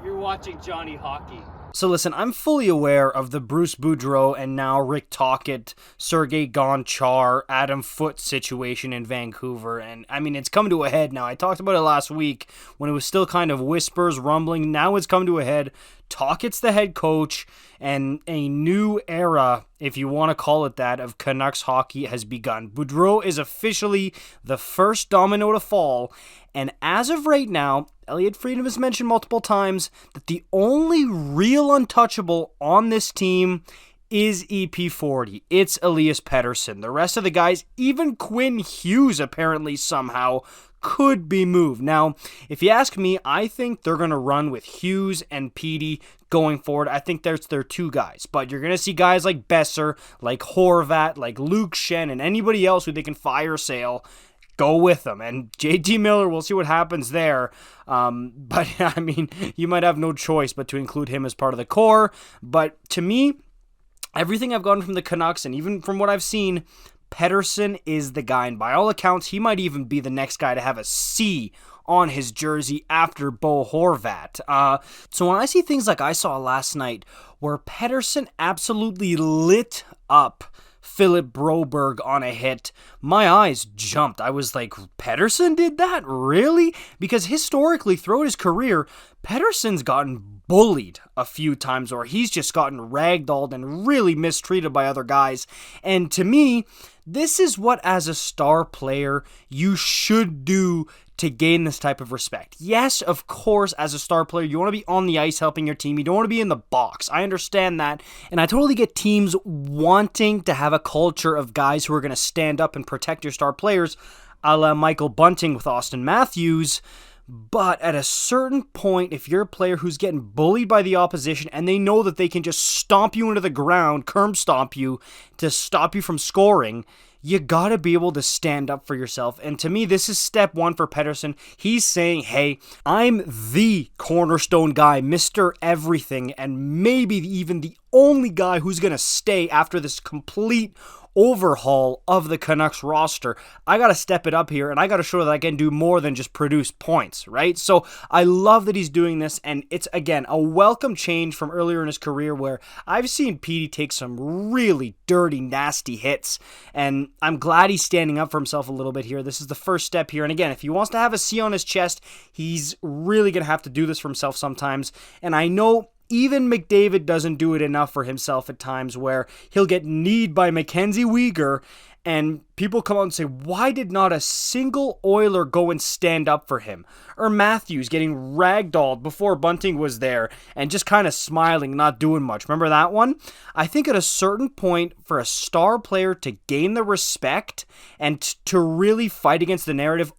You're watching Johnny Hockey. So listen, I'm fully aware of the Bruce Boudreau and now Rick Tocchet, Sergei Gonchar, Adam Foote situation in Vancouver. And I mean, it's come to a head now. I talked about it last week when it was still kind of whispers, rumbling. Now it's come to a head. Tocchet's the head coach, and a new era, if you want to call it that, of Canucks hockey has begun. Boudreau is officially the first domino to fall, and as of right now, Elliot Friedman has mentioned multiple times that the only real untouchable on this team is EP40. It's Elias Pettersson. The rest of the guys, even Quinn Hughes apparently somehow could be moved. Now, if you ask me, I think they're going to run with Hughes and Petey going forward. I think there's their two guys, but you're going to see guys like Boeser, like Horvat, like Luke Shen, and anybody else who they can fire sale go with them. And JT Miller, we'll see what happens there. But I mean, you might have no choice but to include him as part of the core. But to me, everything I've gotten from the Canucks, and even from what I've seen, Pettersson is the guy, and by all accounts, he might even be the next guy to have a C on his jersey after Bo Horvat. So when I see things like I saw last night, where Pettersson absolutely lit up Philip Broberg on a hit, my eyes jumped. I was like, Pettersson did that? Really? Because historically, throughout his career, Pettersson's gotten bullied a few times, or he's just gotten ragdolled and really mistreated by other guys. And to me, this is what, as a star player, you should do to gain this type of respect. Yes, of course, as a star player, you want to be on the ice helping your team. You don't want to be in the box. I understand that. And I totally get teams wanting to have a culture of guys who are going to stand up and protect your star players, a la Michael Bunting with Austin Matthews. But at a certain point, if you're a player who's getting bullied by the opposition and they know that they can just stomp you into the ground, curb stomp you to stop you from scoring, you gotta be able to stand up for yourself. And to me, this is step one for Pettersson. He's saying, hey, I'm the cornerstone guy, Mr. Everything, and maybe even the only guy who's gonna stay after this complete overhaul of the Canucks roster. I gotta step it up here, and I gotta show that I can do more than just produce points, right? So I love that he's doing this, and it's, again, a welcome change from earlier in his career where I've seen Petey take some really dirty, nasty hits, and I'm glad he's standing up for himself a little bit here. This is the first step here, and again, if he wants to have a C on his chest, he's really gonna have to do this for himself sometimes, and I know even McDavid doesn't do it enough for himself at times, where he'll get kneed by Mackenzie Weegar, and people come out and say, why did not a single Oiler go and stand up for him? Or Matthews getting ragdolled before Bunting was there and just kind of smiling, not doing much. Remember that one? I think at a certain point, for a star player to gain the respect and to really fight against the narrative,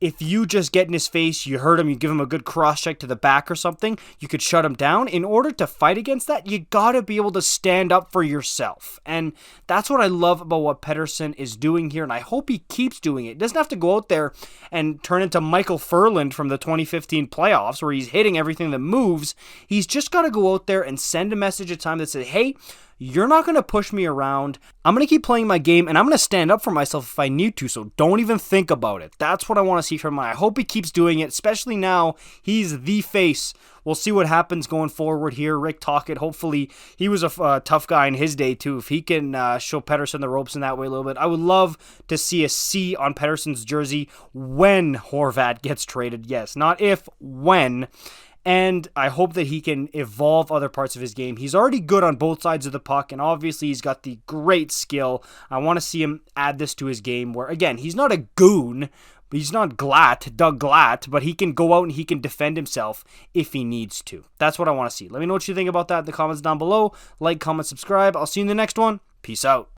if you just get in his face, you hurt him, you give him a good cross-check to the back or something, you could shut him down. In order to fight against that, you gotta be able to stand up for yourself. And that's what I love about what Pettersson is doing here, and I hope he keeps doing it. He doesn't have to go out there and turn into Michael Furland from the 2015 playoffs, where he's hitting everything that moves. He's just gotta go out there and send a message at a time that says, hey, you're not going to push me around. I'm going to keep playing my game, and I'm going to stand up for myself if I need to, so don't even think about it. That's what I want to see from him. I hope he keeps doing it, especially now he's the face. We'll see what happens going forward here. Rick Tocchet, hopefully, he was a tough guy in his day, too. If he can show Pettersson the ropes in that way a little bit, I would love to see a C on Pettersson's jersey when Horvat gets traded. Yes, not if, when. And I hope that he can evolve other parts of his game. He's already good on both sides of the puck, and obviously he's got the great skill. I want to see him add this to his game where, again, he's not a goon. He's not Doug Glatt, but he can go out and he can defend himself if he needs to. That's what I want to see. Let me know what you think about that in the comments down below. Like, comment, subscribe. I'll see you in the next one. Peace out.